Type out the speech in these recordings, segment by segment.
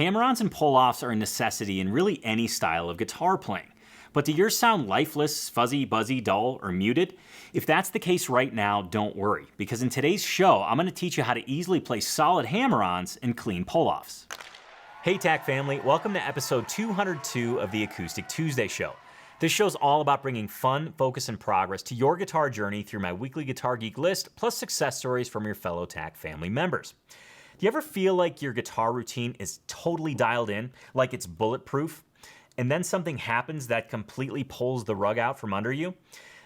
Hammer-ons and pull-offs are a necessity in really any style of guitar playing. But do yours sound lifeless, fuzzy, buzzy, dull, or muted? If that's the case right now, don't worry, because in today's show, I'm going to teach you how to easily play solid hammer-ons and clean pull-offs. Hey TAC family, welcome to episode 202 of the Acoustic Tuesday Show. This show's all about bringing fun, focus, and progress to your guitar journey through my weekly Guitar Geek list, plus success stories from your fellow TAC family members. Do you ever feel like your guitar routine is totally dialed in, like it's bulletproof, and then something happens that completely pulls the rug out from under you?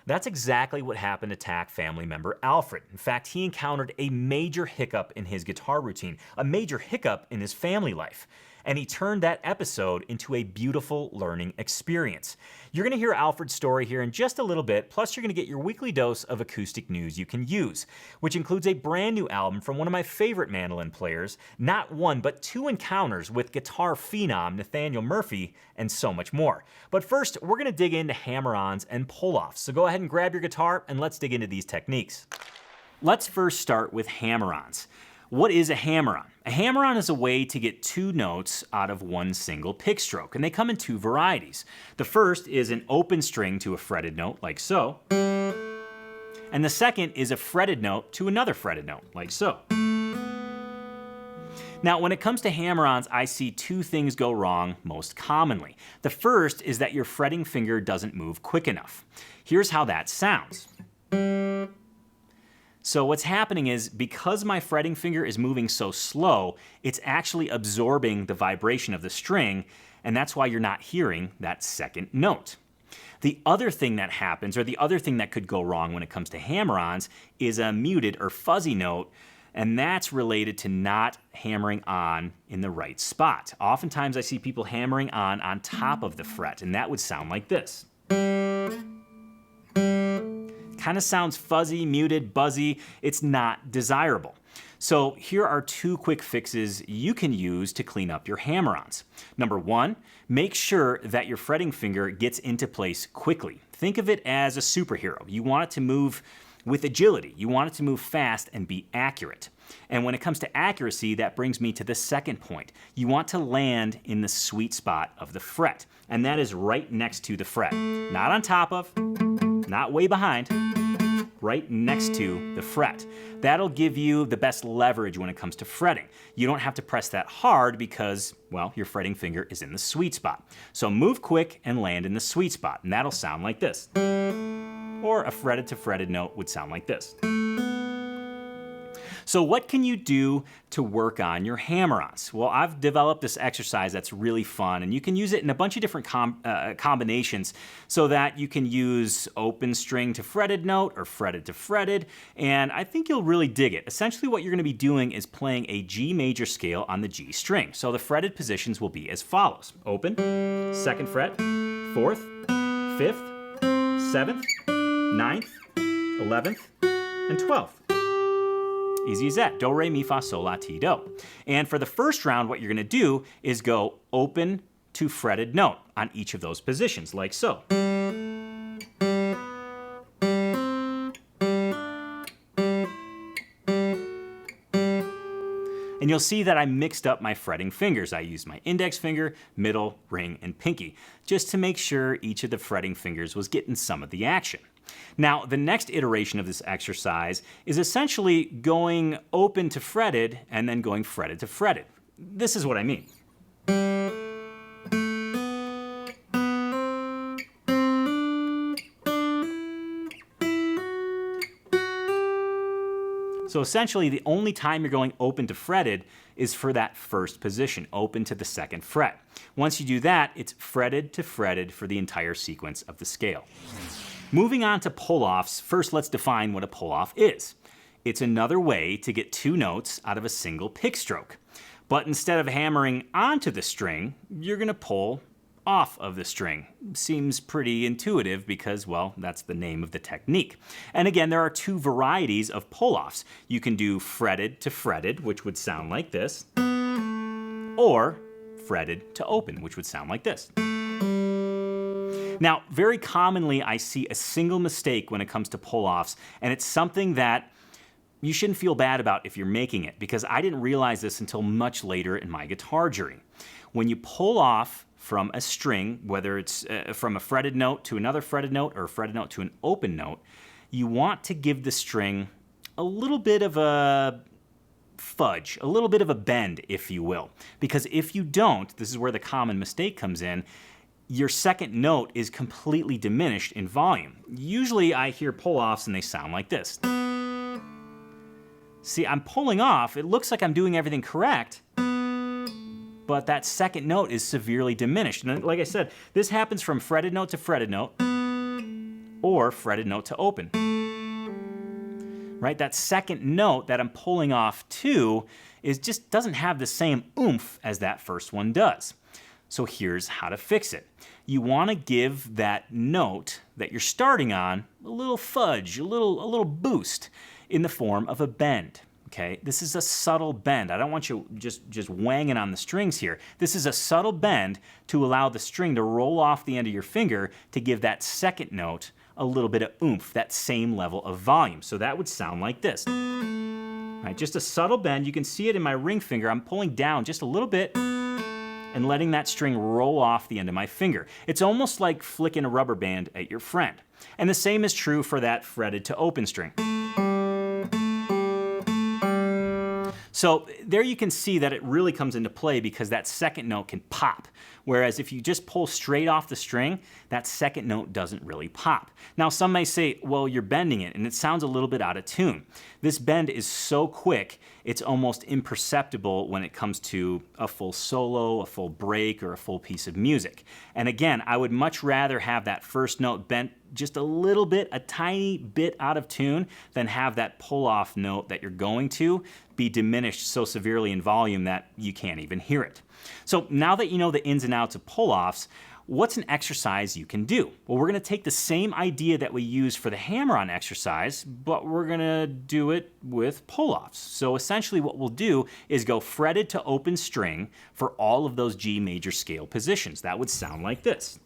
That's exactly what happened to TAC family member Alfred. In fact, he encountered a major hiccup in his guitar routine, a major hiccup in his family life. And he turned that episode into a beautiful learning experience. You're gonna hear Alfred's story here in just a little bit, plus you're gonna get your weekly dose of acoustic news you can use, which includes a brand new album from one of my favorite mandolin players, not one, but two encounters with guitar phenom Nathaniel Murphy, and so much more. But first, we're gonna dig into hammer-ons and pull-offs. So go ahead and grab your guitar and let's dig into these techniques. Let's first start with hammer-ons. What is a hammer-on? A hammer-on is a way to get two notes out of one single pick stroke, and they come in two varieties. The first is an open string to a fretted note, like so. And the second is a fretted note to another fretted note, like so. Now, when it comes to hammer-ons, I see two things go wrong most commonly. The first is that your fretting finger doesn't move quick enough. Here's how that sounds. So what's happening is, because my fretting finger is moving so slow, it's actually absorbing the vibration of the string, and that's why you're not hearing that second note. The other thing that happens, or the other thing that could go wrong when it comes to hammer-ons, is a muted or fuzzy note, and that's related to not hammering on in the right spot. Oftentimes I see people hammering on top of the fret, and that would sound like this. Kind of sounds fuzzy, muted, buzzy. It's not desirable. So here are two quick fixes you can use to clean up your hammer-ons. Number one, make sure that your fretting finger gets into place quickly. Think of it as a superhero. You want it to move with agility. You want it to move fast and be accurate. And when it comes to accuracy, that brings me to the second point. You want to land in the sweet spot of the fret, and that is right next to the fret. Not on top of, not way behind, right next to the fret. That'll give you the best leverage when it comes to fretting. You don't have to press that hard because, well, your fretting finger is in the sweet spot. So move quick and land in the sweet spot, and that'll sound like this. Or a fretted to fretted note would sound like this. So what can you do to work on your hammer-ons? Well, I've developed this exercise that's really fun, and you can use it in a bunch of different combinations so that you can use open string to fretted note or fretted to fretted, and I think you'll really dig it. Essentially what you're going to be doing is playing a G major scale on the G string. So the fretted positions will be as follows. Open, 2nd fret, 4th, 5th, 7th, 9th, 11th, and 12th. Easy as that. Do, re, mi, fa, sol, la, ti, do. And for the first round, what you're going to do is go open to fretted note on each of those positions, like so. And you'll see that I mixed up my fretting fingers. I used my index finger, middle, ring, and pinky, just to make sure each of the fretting fingers was getting some of the action. Now, the next iteration of this exercise is essentially going open to fretted and then going fretted to fretted. This is what I mean. So essentially, the only time you're going open to fretted is for that first position, open to the 2nd fret. Once you do that, it's fretted to fretted for the entire sequence of the scale. Moving on to pull-offs, first let's define what a pull-off is. It's another way to get two notes out of a single pick stroke. But instead of hammering onto the string, you're going to pull off of the string. Seems pretty intuitive because, well, that's the name of the technique. And again, there are two varieties of pull-offs. You can do fretted to fretted, which would sound like this, or fretted to open, which would sound like this. Now, very commonly I see a single mistake when it comes to pull-offs, and it's something that you shouldn't feel bad about if you're making it, because I didn't realize this until much later in my guitar journey. When you pull off from a string, whether it's from a fretted note to another fretted note or a fretted note to an open note, you want to give the string a little bit of a fudge, a little bit of a bend, if you will. Because if you don't, this is where the common mistake comes in, your second note is completely diminished in volume. Usually I hear pull-offs and they sound like this. See, I'm pulling off, it looks like I'm doing everything correct, but that second note is severely diminished. And like I said, this happens from fretted note to fretted note, or fretted note to open. Right? That second note that I'm pulling off to just doesn't have the same oomph as that first one does. So here's how to fix it. You want to give that note that you're starting on a little fudge, a little boost in the form of a bend. Okay? This is a subtle bend. I don't want you just wanging on the strings here. This is a subtle bend to allow the string to roll off the end of your finger to give that second note a little bit of oomph, that same level of volume. So that would sound like this. Right, just a subtle bend. You can see it in my ring finger. I'm pulling down just a little bit and letting that string roll off the end of my finger. It's almost like flicking a rubber band at your friend. And the same is true for that fretted to open string. So there you can see that it really comes into play because that second note can pop. Whereas if you just pull straight off the string, that second note doesn't really pop. Now some may say, well, you're bending it and it sounds a little bit out of tune. This bend is so quick, it's almost imperceptible when it comes to a full solo, a full break, or a full piece of music. And again, I would much rather have that first note bent just a little bit, a tiny bit out of tune, than have that pull-off note that you're going to be diminished so severely in volume that you can't even hear it. So now that you know the ins and outs of pull-offs, what's an exercise you can do? Well, we're going to take the same idea that we use for the hammer-on exercise, but we're going to do it with pull-offs. So essentially what we'll do is go fretted to open string for all of those G major scale positions. That would sound like this.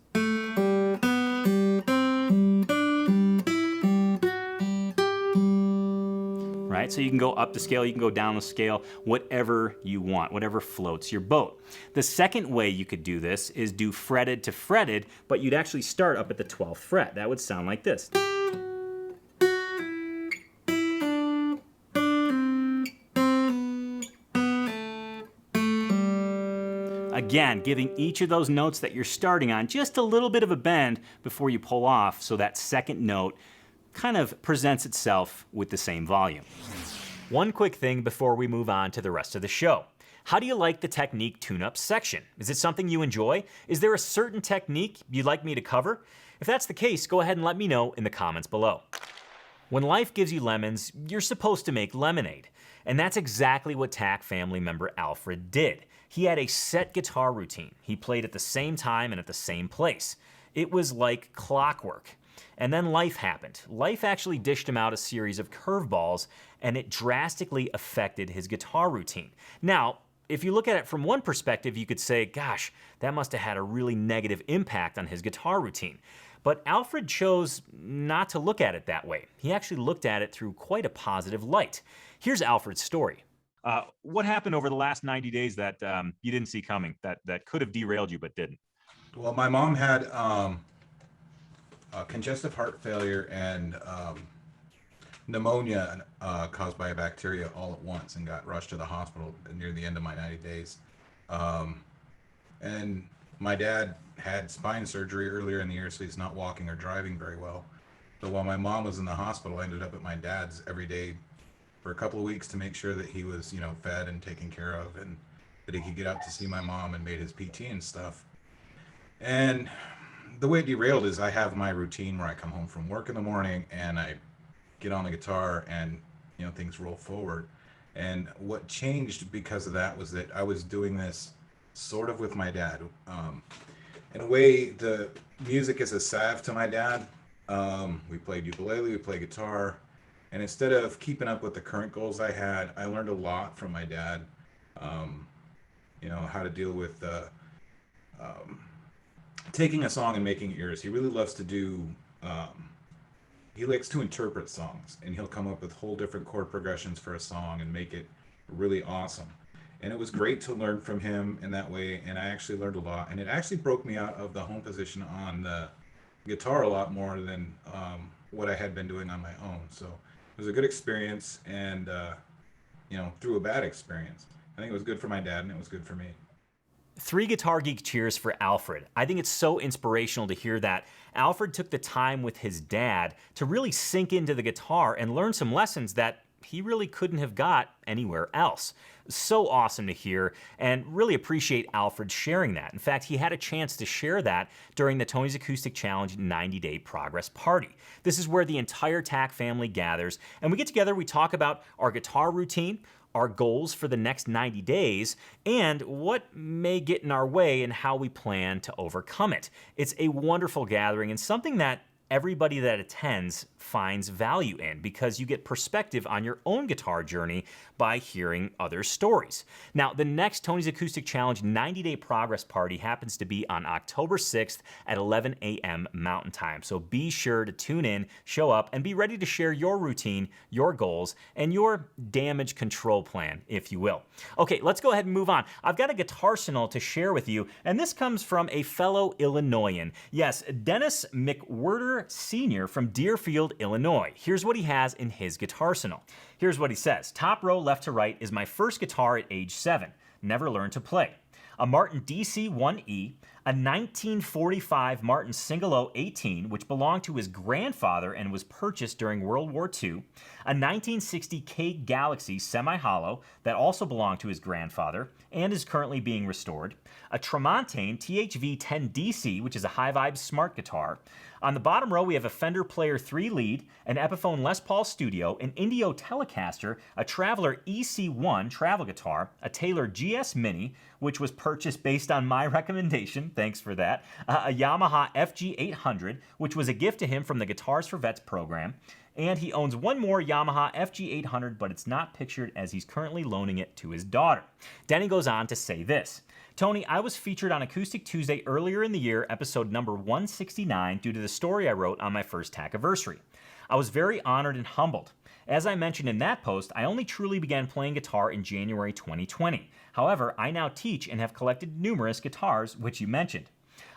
Right? So you can go up the scale, you can go down the scale, whatever you want, whatever floats your boat. The second way you could do this is do fretted to fretted, but you'd actually start up at the 12th fret. That would sound like this. Again, giving each of those notes that you're starting on just a little bit of a bend before you pull off so that second note kind of presents itself with the same volume. One quick thing before we move on to the rest of the show. How do you like the technique tune-up section? Is it something you enjoy? Is there a certain technique you'd like me to cover? If that's the case, go ahead and let me know in the comments below. When life gives you lemons, you're supposed to make lemonade. And that's exactly what TAC family member Alfred did. He had a set guitar routine. He played at the same time and at the same place. It was like clockwork. And then life happened. Life actually dished him out a series of curveballs, and it drastically affected his guitar routine. Now, if you look at it from one perspective, you could say, gosh, that must have had a really negative impact on his guitar routine. But Alfred chose not to look at it that way. He actually looked at it through quite a positive light. Here's Alfred's story. What happened over the last 90 days that you didn't see coming, that could have derailed you but didn't? Well, my mom had congestive heart failure and pneumonia caused by a bacteria all at once and got rushed to the hospital near the end of my 90 days. And my dad had spine surgery earlier in the year, so he's not walking or driving very well. So while my mom was in the hospital, I ended up at my dad's every day for a couple of weeks to make sure that he was, fed and taken care of and that he could get out to see my mom and made his PT and stuff. And the way it derailed is I have my routine where I come home from work in the morning and I get on the guitar and, things roll forward. And what changed because of that was that I was doing this sort of with my dad. In a way, the music is a salve to my dad. We played ukulele, we play guitar. And instead of keeping up with the current goals I had, I learned a lot from my dad. How to deal with taking a song and making it yours. He really loves to do, he likes to interpret songs, and he'll come up with whole different chord progressions for a song and make it really awesome. And it was great to learn from him in that way, and I actually learned a lot. And it actually broke me out of the home position on the guitar a lot more than what I had been doing on my own. So it was a good experience, and through a bad experience. I think it was good for my dad, and it was good for me. 3 Guitar Geek cheers for Alfred. I think it's so inspirational to hear that Alfred took the time with his dad to really sink into the guitar and learn some lessons that he really couldn't have got anywhere else. So awesome to hear, and really appreciate Alfred sharing that. In fact, he had a chance to share that during the Tony's Acoustic Challenge 90-Day Progress Party. This is where the entire TAC family gathers, and we get together, we talk about our guitar routine, our goals for the next 90 days, and what may get in our way and how we plan to overcome it. It's a wonderful gathering and something that everybody that attends finds value in, because you get perspective on your own guitar journey by hearing other stories. Now, the next Tony's Acoustic Challenge 90-Day Progress Party happens to be on October 6th at 11 a.m. Mountain Time. So be sure to tune in, show up, and be ready to share your routine, your goals, and your damage control plan, if you will. Okay, let's go ahead and move on. I've got a Guitarsenal to share with you, and this comes from a fellow Illinoisan. Yes, Dennis McWhirter Sr. from Deerfield, Illinois. Here's what he has in his Guitarsenal. Here's what he says. Top row left to right is my first guitar at age 7. Never learned to play. A Martin DC-1E, a 1945 Martin Singolo 18, which belonged to his grandfather and was purchased during World War II, a 1960 K Galaxy semi-hollow that also belonged to his grandfather and is currently being restored, a Tremontaine THV-10 DC, which is a high vibe smart guitar. On the bottom row, we have a Fender Player 3 lead, an Epiphone Les Paul Studio, an Indio Telecaster, a Traveler EC1 travel guitar, a Taylor GS Mini, which was purchased based on my recommendation, thanks for that, a Yamaha FG800, which was a gift to him from the Guitars for Vets program, and he owns one more Yamaha FG800, but it's not pictured as he's currently loaning it to his daughter. Denny goes on to say this. Tony, I was featured on Acoustic Tuesday earlier in the year, episode number 169, due to the story I wrote on my first TACiversary. I was very honored and humbled. As I mentioned in that post, I only truly began playing guitar in January 2020. However, I now teach and have collected numerous guitars, which you mentioned.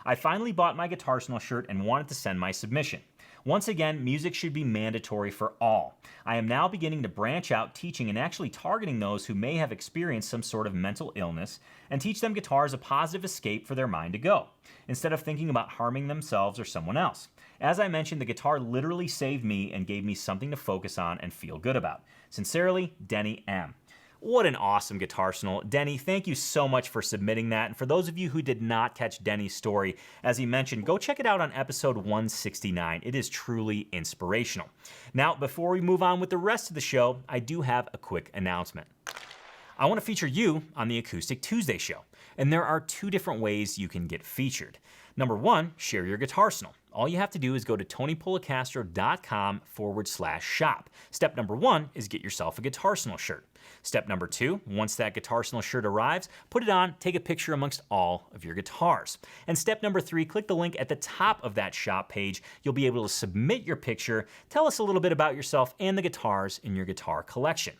I finally bought my Guitarsenal shirt and wanted to send my submission. Once again, music should be mandatory for all. I am now beginning to branch out, teaching and actually targeting those who may have experienced some sort of mental illness, and teach them guitar as a positive escape for their mind to go, instead of thinking about harming themselves or someone else. As I mentioned, the guitar literally saved me and gave me something to focus on and feel good about. Sincerely, Denny M. What an awesome Guitarsenal. Denny, thank you so much for submitting that. And for those of you who did not catch Denny's story, as he mentioned, go check it out on episode 169. It is truly inspirational. Now, before we move on with the rest of the show, I do have a quick announcement. I want to feature you on the Acoustic Tuesday show. And there are 2 different ways you can get featured. Number 1, share your Guitarsenal. All you have to do is go to tonypolicastro.com/shop. Step number 1 is get yourself a Guitarsenal shirt. Step number 2, once that Guitarsenal shirt arrives, put it on, take a picture amongst all of your guitars. And step number 3, click the link at the top of that shop page. You'll be able to submit your picture, tell us a little bit about yourself and the guitars in your guitar collection.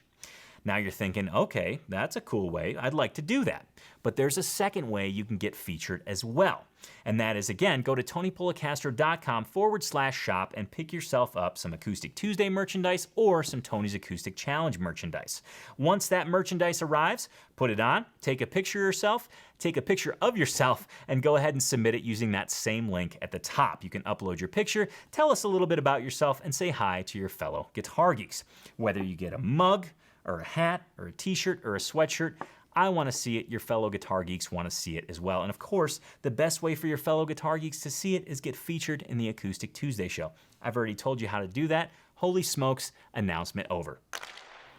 Now you're thinking, okay, that's a cool way. I'd like to do that. But there's a second way you can get featured as well. And that is, again, go to tonypolicastro.com/shop and pick yourself up some Acoustic Tuesday merchandise or some Tony's Acoustic Challenge merchandise. Once that merchandise arrives, put it on, take a picture of yourself, and go ahead and submit it using that same link at the top. You can upload your picture, tell us a little bit about yourself, and say hi to your fellow guitar geeks. Whether you get a mug, or a hat, or a t-shirt, or a sweatshirt, I want to see it. Your fellow guitar geeks want to see it as well. And of course, the best way for your fellow guitar geeks to see it is get featured in the Acoustic Tuesday show. I've already told you how to do that. Holy smokes, announcement over.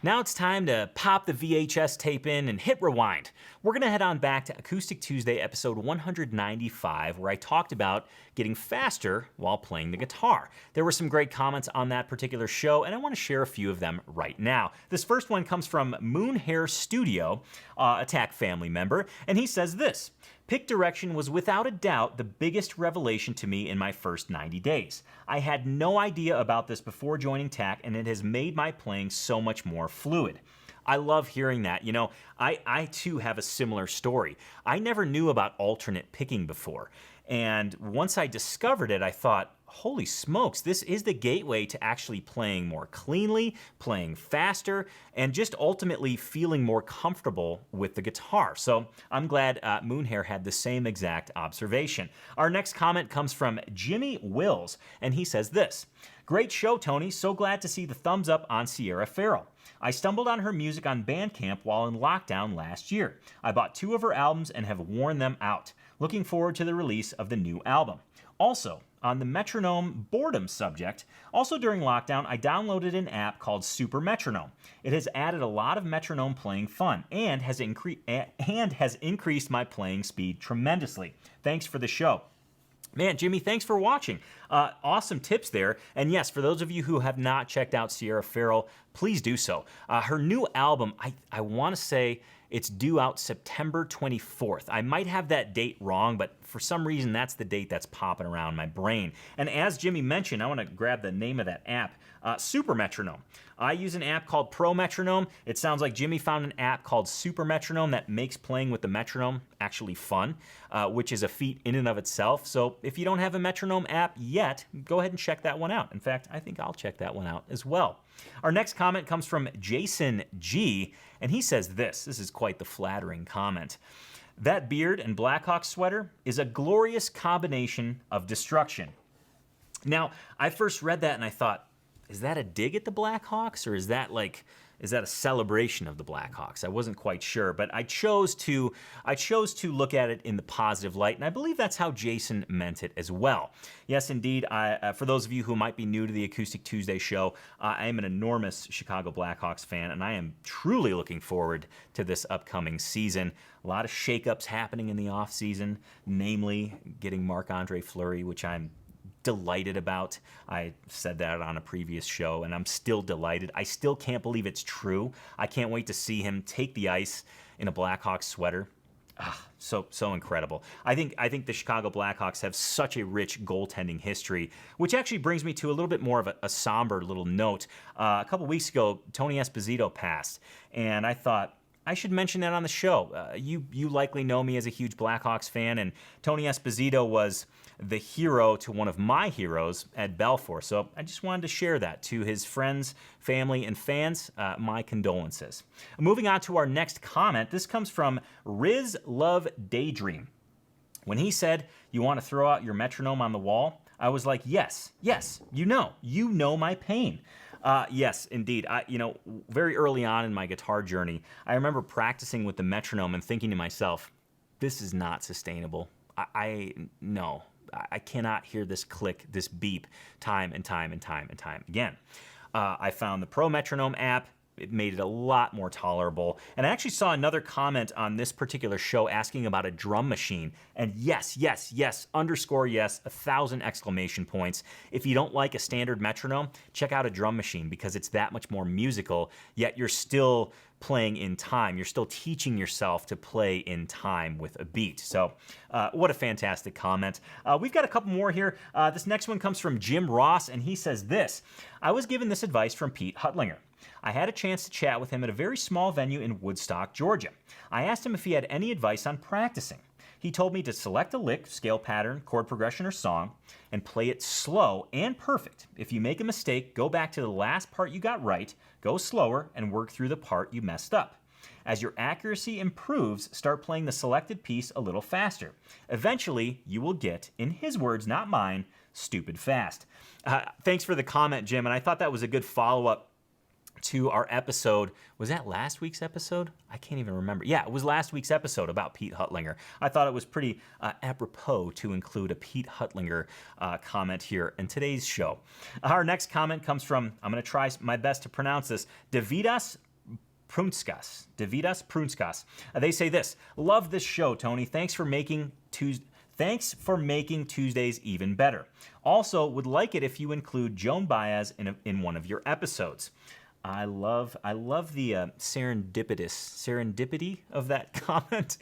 Now it's time to pop the VHS tape in and hit rewind. We're gonna head on back to Acoustic Tuesday episode 195, where I talked about getting faster while playing the guitar. There were some great comments on that particular show, and I wanna share a few of them right now. This first one comes from Moonhair Studio, a TAC family member, and he says this: Pick direction was without a doubt the biggest revelation to me in my first 90 days. I had no idea about this before joining TAC, and it has made my playing so much more fluid. I love hearing that. You know, I too have a similar story. I never knew about alternate picking before. And once I discovered it, I thought, holy smokes, this is the gateway to actually playing more cleanly, playing faster, and just ultimately feeling more comfortable with the guitar. So I'm glad Moonhair had the same exact observation. Our next comment comes from Jimmy Wills, and he says this: "Great show, Tony. So glad to see the thumbs up on Sierra Farrell. I stumbled on her music on Bandcamp while in lockdown last year. I bought 2 of her albums and have worn them out. Looking forward to the release of the new album. Also, on the metronome boredom subject, also during lockdown, I downloaded an app called Super Metronome. It has added a lot of metronome playing fun and has increased my playing speed tremendously. Thanks for the show." Man, Jimmy, thanks for watching. Awesome tips there. And yes, for those of you who have not checked out Sierra Farrell, please do so. Her new album, I want to say it's due out September 24th. I might have that date wrong, but for some reason, that's the date that's popping around my brain. And as Jimmy mentioned, I want to grab the name of that app, Super Metronome. I use an app called Pro Metronome. It sounds like Jimmy found an app called Super Metronome that makes playing with the metronome actually fun, which is a feat in and of itself. So if you don't have a metronome app yet, go ahead and check that one out. In fact, I think I'll check that one out as well. Our next comment comes from Jason G, and he says this. This is quite the flattering comment. "That beard and Blackhawk sweater is a glorious combination of destruction." Now, I first read that and I thought, is that a dig at the Blackhawks, or is that a celebration of the Blackhawks? I wasn't quite sure, but I chose to look at it in the positive light, and I believe that's how Jason meant it as well. Yes, indeed. For those of you who might be new to the Acoustic Tuesday show, I am an enormous Chicago Blackhawks fan, and I am truly looking forward to this upcoming season. A lot of shakeups happening in the offseason, namely getting Marc-Andre Fleury, which I'm delighted about. I said that on a previous show, and I'm still delighted. I still can't believe it's true. I can't wait to see him take the ice in a Blackhawks sweater. So incredible. I think the Chicago Blackhawks have such a rich goaltending history, which actually brings me to a little bit more of a somber little note. A couple weeks ago, Tony Esposito passed, and I thought, I should mention that on the show. You likely know me as a huge Blackhawks fan, and Tony Esposito was the hero to one of my heroes at Belfour. So I just wanted to share that to his friends, family, and fans. My condolences. Moving on to our next comment. This comes from Riz Love Daydream. When he said, "You want to throw out your metronome on the wall?" I was like, yes, you know my pain. Yes, indeed. Very early on in my guitar journey, I remember practicing with the metronome and thinking to myself, this is not sustainable. I cannot hear this click, this beep, time and time again. I found the Pro Metronome app. It made it a lot more tolerable. And I actually saw another comment on this particular show asking about a drum machine. And yes, underscore yes, 1,000 exclamation points. If you don't like a standard metronome, check out a drum machine because it's that much more musical, yet you're still playing in time. You're still teaching yourself to play in time with a beat. So what a fantastic comment. We've got a couple more here. This next one comes from Jim Ross, and he says this: "I was given this advice from Pete Huttlinger. I had a chance to chat with him at a very small venue in Woodstock, Georgia. I asked him if he had any advice on practicing. He told me to select a lick, scale pattern, chord progression, or song, and play it slow and perfect. If you make a mistake, go back to the last part you got right, go slower, and work through the part you messed up. As your accuracy improves, start playing the selected piece a little faster. Eventually, you will get, in his words, not mine, stupid fast." Thanks for the comment, Jim, and I thought that was a good follow-up to our episode. Was that last week's episode? I can't even remember. Yeah, it was last week's episode about Pete Huttlinger. I thought it was pretty apropos to include a Pete Huttlinger comment here in today's show. Our next comment comes from, I'm going to try my best to pronounce this, Davidas Prunskas. They say this: "Love this show, Tony. Thanks for making Tuesdays even better. Also, would like it if you include Joan Baez in one of your episodes." I love the serendipity of that comment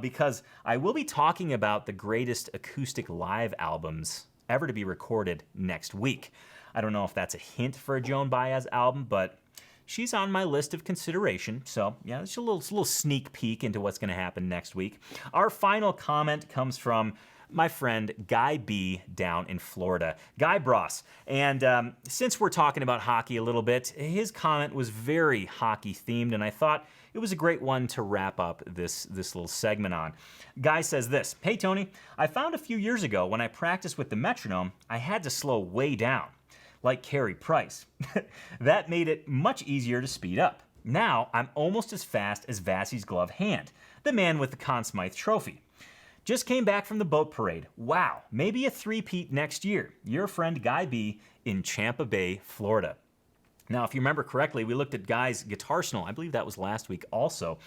because I will be talking about the greatest acoustic live albums ever to be recorded next week. I don't know if that's a hint for a Joan Baez album, but she's on my list of consideration. So yeah, it's a little sneak peek into what's going to happen next week. Our final comment comes from my friend Guy B down in Florida, Guy Bross. And since we're talking about hockey a little bit, his comment was very hockey themed, and I thought it was a great one to wrap up this little segment on. Guy says this: "Hey Tony, I found a few years ago when I practiced with the metronome, I had to slow way down, like Carey Price. That made it much easier to speed up. Now I'm almost as fast as Vassey's glove hand, the man with the Conn Smythe trophy. Just came back from the boat parade. Wow, maybe a three-peat next year. Your friend Guy B in Tampa Bay, Florida." Now, if you remember correctly, we looked at Guy's Guitarsenal. I believe that was last week also.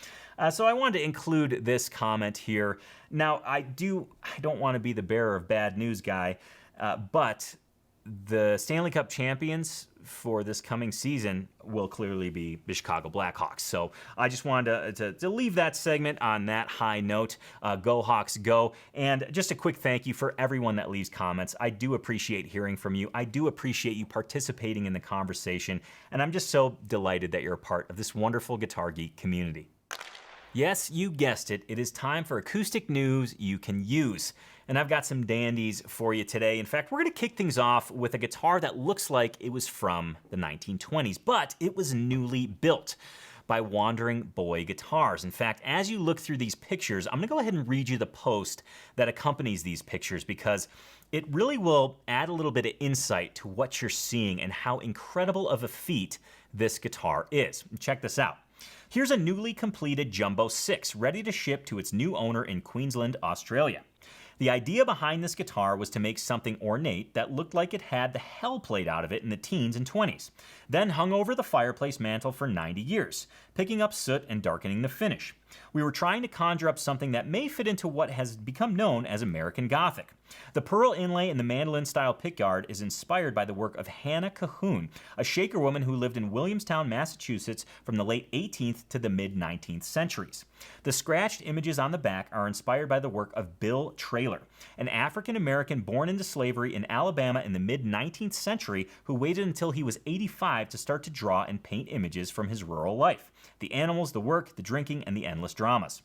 So I wanted to include this comment here. Now, I don't want to be the bearer of bad news, Guy, but the Stanley Cup champions for this coming season will clearly be the Chicago Blackhawks. So I just wanted to leave that segment on that high note. Go Hawks, go. And just a quick thank you for everyone that leaves comments. I do appreciate hearing from you. I do appreciate you participating in the conversation. And I'm just so delighted that you're a part of this wonderful Guitar Geek community. Yes, you guessed it. It is time for acoustic news you can use. And I've got some dandies for you today. In fact, we're going to kick things off with a guitar that looks like it was from the 1920s, but it was newly built by Wandering Boy Guitars. In fact, as you look through these pictures, I'm going to go ahead and read you the post that accompanies these pictures because it really will add a little bit of insight to what you're seeing and how incredible of a feat this guitar is. Check this out. Here's a newly completed Jumbo 6 ready to ship to its new owner in Queensland, Australia. The idea behind this guitar was to make something ornate that looked like it had the hell played out of it in the teens and 20s, then hung over the fireplace mantle for 90 years, picking up soot and darkening the finish. We were trying to conjure up something that may fit into what has become known as American Gothic. The pearl inlay in the mandolin-style pickguard is inspired by the work of Hannah Cahoon, a Shaker woman who lived in Williamstown, Massachusetts from the late 18th to the mid-19th centuries. The scratched images on the back are inspired by the work of Bill Traylor, an African-American born into slavery in Alabama in the mid-19th century who waited until he was 85 to start to draw and paint images from his rural life. The animals, the work, the drinking, and the endless dramas.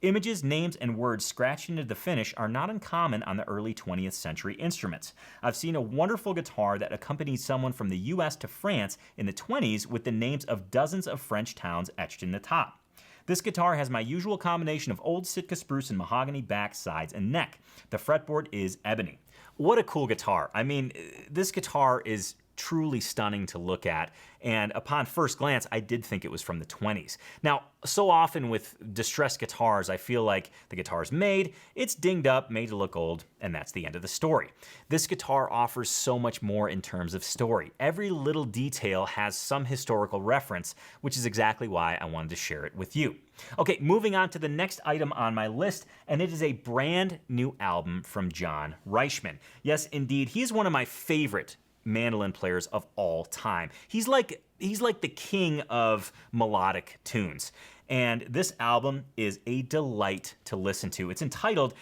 Images, names, and words scratched into the finish are not uncommon on the early 20th century instruments. I've seen a wonderful guitar that accompanied someone from the US to France in the 20s with the names of dozens of French towns etched in the top. This guitar has my usual combination of old Sitka spruce and mahogany back, sides, and neck. The fretboard is ebony. What a cool guitar. I mean, this guitar is truly stunning to look at, and upon first glance, I did think it was from the 20s. Now, so often with distressed guitars, I feel like the guitar's made, it's dinged up, made to look old, and that's the end of the story. This guitar offers so much more in terms of story. Every little detail has some historical reference, which is exactly why I wanted to share it with you. Okay, moving on to the next item on my list, and it is a brand new album from John Reischman. Yes, indeed, he's one of my favorite mandolin players of all time. He's like the king of melodic tunes. And this album is a delight to listen to. It's entitled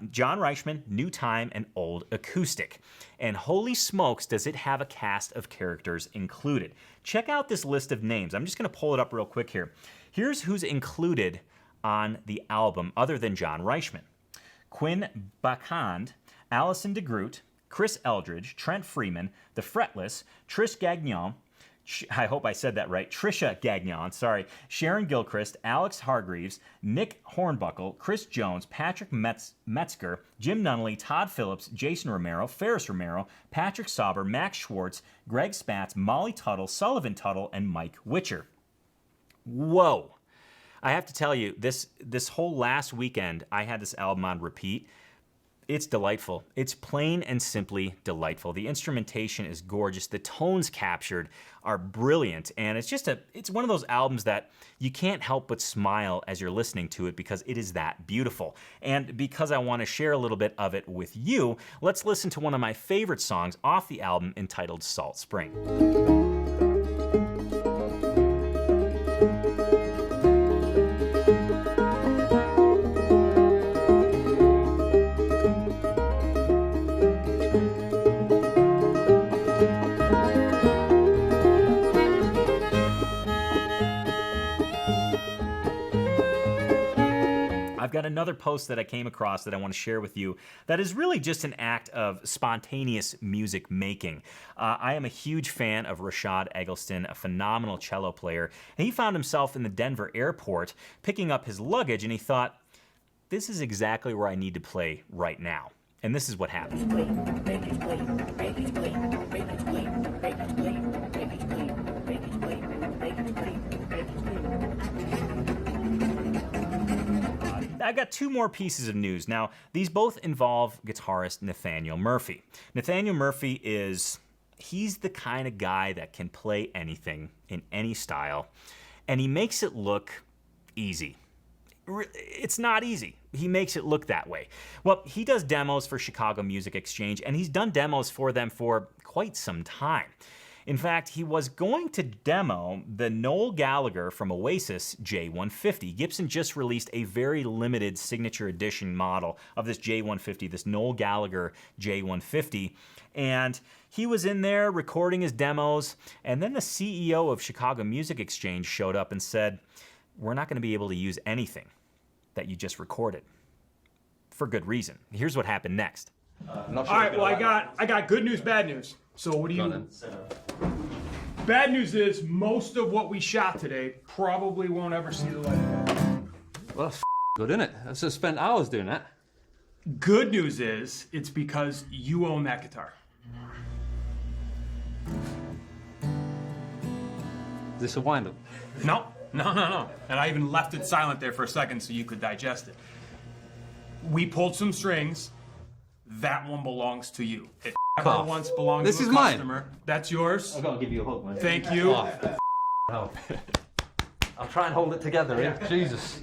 John Reischman, New Time and Old Acoustic. And holy smokes, does it have a cast of characters included. Check out this list of names. I'm just going to pull it up real quick here. Here's who's included on the album other than John Reischman. Quinn Bacand, Alison DeGroot, Chris Eldridge, Trent Freeman, The Fretless, Trish Gagnon, I hope I said that right, Trisha Gagnon, Sharon Gilchrist, Alex Hargreaves, Nick Hornbuckle, Chris Jones, Patrick Metzger, Jim Nunnally, Todd Phillips, Jason Romero, Ferris Romero, Patrick Sauber, Max Schwartz, Greg Spatz, Molly Tuttle, Sullivan Tuttle, and Mike Witcher. Whoa. I have to tell you, this whole last weekend, I had this album on repeat. It's delightful. It's plain and simply delightful. The instrumentation is gorgeous. The tones captured are brilliant. And it's one of those albums that you can't help but smile as you're listening to it because it is that beautiful. And because I want to share a little bit of it with you, let's listen to one of my favorite songs off the album entitled Salt Spring. another post that I came across that I want to share with you that is really just an act of spontaneous music making. I am a huge fan of Rushad Eggleston, a phenomenal cello player, and he found himself in the Denver airport picking up his luggage, and he thought, this is exactly where I need to play right now. And this is what happened. I got two more pieces of news. Now, these both involve guitarist Nathaniel Murphy. Nathaniel Murphy he's the kind of guy that can play anything in any style, and he makes it look easy. It's not easy. He makes it look that way. Well, he does demos for Chicago Music Exchange, and he's done demos for them for quite some time. In fact, he was going to demo the Noel Gallagher from Oasis J150. Gibson just released a very limited signature edition model of this J150, this Noel Gallagher J150. And he was in there recording his demos, and then the CEO of Chicago Music Exchange showed up and said, we're not going to be able to use anything that you just recorded. For good reason. Here's what happened next. All right, well, I got good news, bad news. So what do you... Bad news is most of what we shot today probably won't ever see the light of day. Well, that's good, isn't it? I just spent hours doing that. Good news is it's because you own that guitar. Is this a wind-up? No. And I even left it silent there for a second so you could digest it. We pulled some strings. That one belongs to you. It never once belonged This to a is mine. customer. That's yours. I've got to give you a hug, man. Thank you. Oh, no. I'll try and hold it together, eh? Jesus.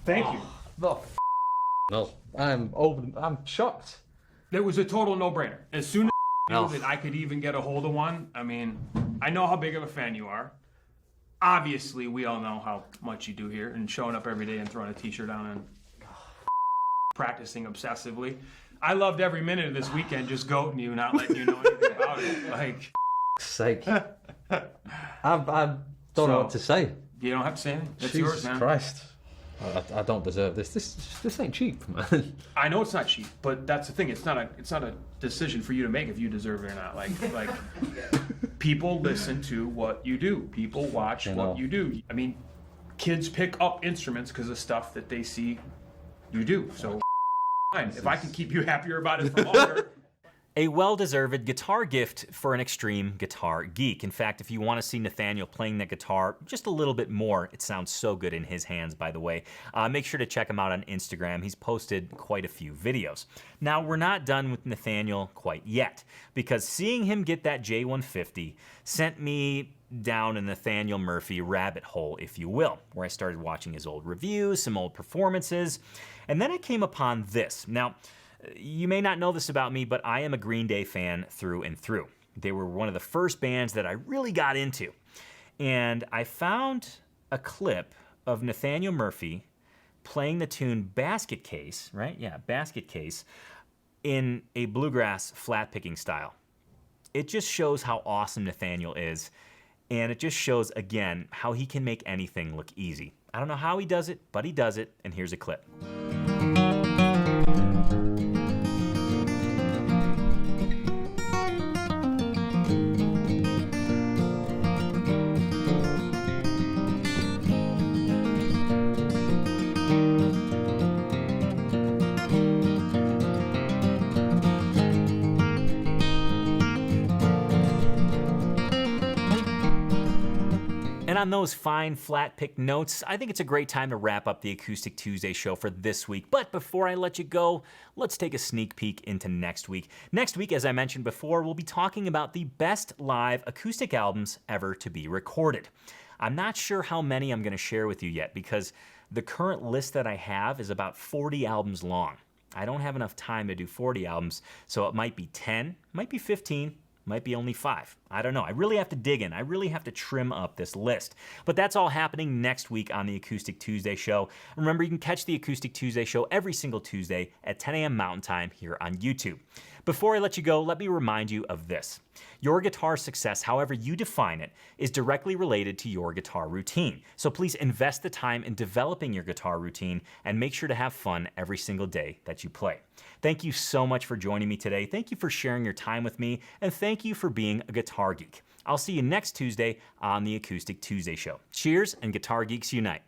Thank you. No. I'm shocked. It was a total no-brainer. As soon as I No. knew that I could even get a hold of one, I mean, I know how big of a fan you are. Obviously, we all know how much you do here and showing up every day and throwing a t-shirt on and practicing obsessively. I loved every minute of this weekend just goating you, not letting you know anything about it. Like, Sake. I don't know what to say. You don't have to say anything. It's Jesus yours, man. Christ. I don't deserve this. This ain't cheap, man. I know it's not cheap, but that's the thing. It's not a decision for you to make if you deserve it or not. Like people listen to what you do. People watch what you do. I mean, kids pick up instruments because of stuff that they see you do. So fine. If I can keep you happier about it for longer. A well-deserved guitar gift for an extreme guitar geek. In fact, if you want to see Nathaniel playing the guitar just a little bit more, it sounds so good in his hands, by the way, make sure to check him out on Instagram. He's posted quite a few videos. Now, we're not done with Nathaniel quite yet, because seeing him get that J150 sent me down a Nathaniel Murphy rabbit hole, if you will, where I started watching his old reviews, some old performances, and then I came upon this. Now, you may not know this about me, but I am a Green Day fan through and through. They were one of the first bands that I really got into. And I found a clip of Nathaniel Murphy playing the tune Basket Case, right? Yeah, Basket Case, in a bluegrass flat picking style. It just shows how awesome Nathaniel is. And it just shows, again, how he can make anything look easy. I don't know how he does it, but he does it. And here's a clip. And on those fine flat pick notes, I think it's a great time to wrap up the Acoustic Tuesday show for this week. But before I let you go, let's take a sneak peek into next week. Next week, as I mentioned before, we'll be talking about the best live acoustic albums ever to be recorded. I'm not sure how many I'm going to share with you yet, because the current list that I have is about 40 albums long. I don't have enough time to do 40 albums, so it might be 10, might be 15, Might be only 5. I don't know. I really have to dig in. I really have to trim up this list. But that's all happening next week on the Acoustic Tuesday show. Remember, you can catch the Acoustic Tuesday show every single Tuesday at 10 a.m. Mountain Time here on YouTube. Before I let you go, let me remind you of this. Your guitar success, however you define it, is directly related to your guitar routine. So please invest the time in developing your guitar routine and make sure to have fun every single day that you play. Thank you so much for joining me today. Thank you for sharing your time with me, and thank you for being a guitar geek. I'll see you next Tuesday on the Acoustic Tuesday show. Cheers, and Guitar Geeks Unite.